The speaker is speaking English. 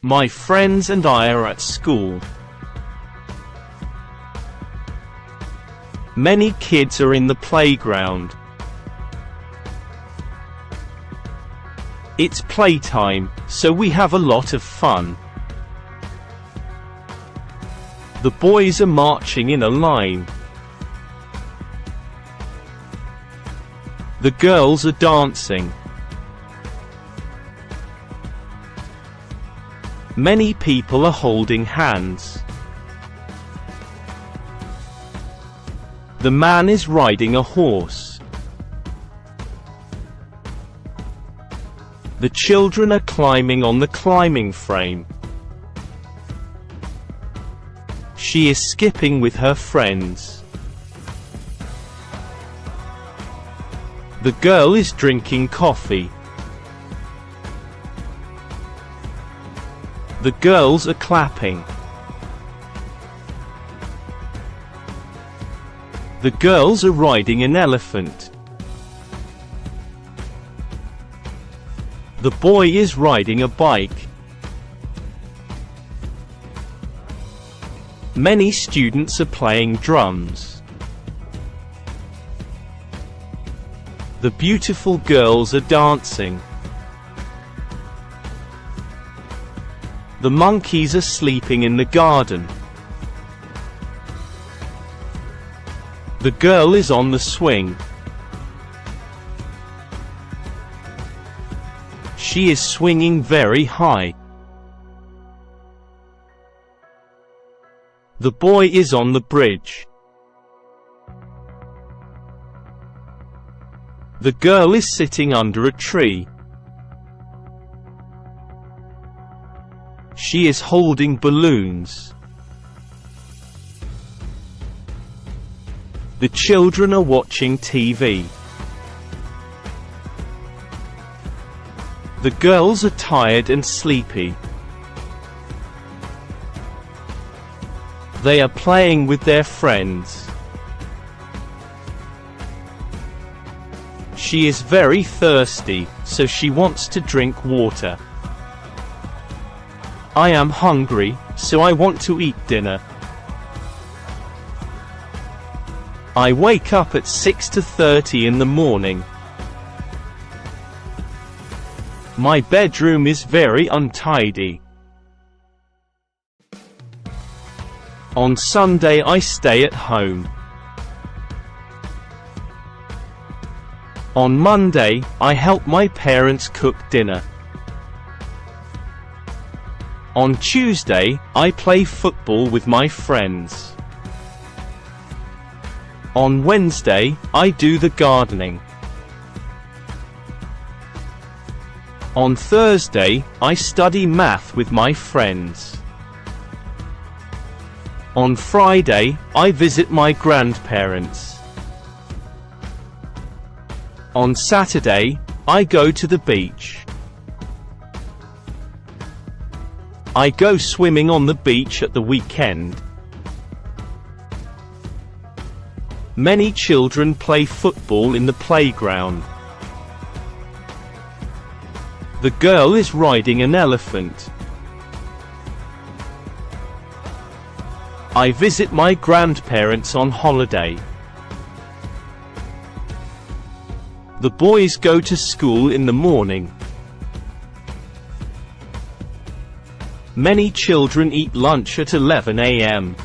My friends and I are at school. Many kids are in the playground. It's playtime, so we have a lot of fun. The boys are marching in a line. The girls are dancing. Many people are holding hands. The man is riding a horse. The children are climbing on the climbing frame. She is skipping with her friends. The girl is drinking coffee. The girls are clapping. The girls are riding an elephant. The boy is riding a bike. Many students are playing drums. The beautiful girls are dancing. The monkeys are sleeping in the garden. The girl is on the swing. She is swinging very high. The boy is on the bridge. The girl is sitting under a tree. She is holding balloons. The children are watching TV. The girls are tired and sleepy. They are playing with their friends. She is very thirsty, so she wants to drink water. I am hungry, so I want to eat dinner. I wake up at 6:30 in the morning. My bedroom is very untidy. On Sunday I stay at home. On Monday, I help my parents cook dinner. On Tuesday, I play football with my friends. On Wednesday, I do the gardening. On Thursday, I study math with my friends. On Friday, I visit my grandparents. On Saturday, I go to the beach. I go swimming on the beach at the weekend. Many children play football in the playground. The girl is riding an elephant. I visit my grandparents on holiday. The boys go to school in the morning. Many children eat lunch at 11 a.m.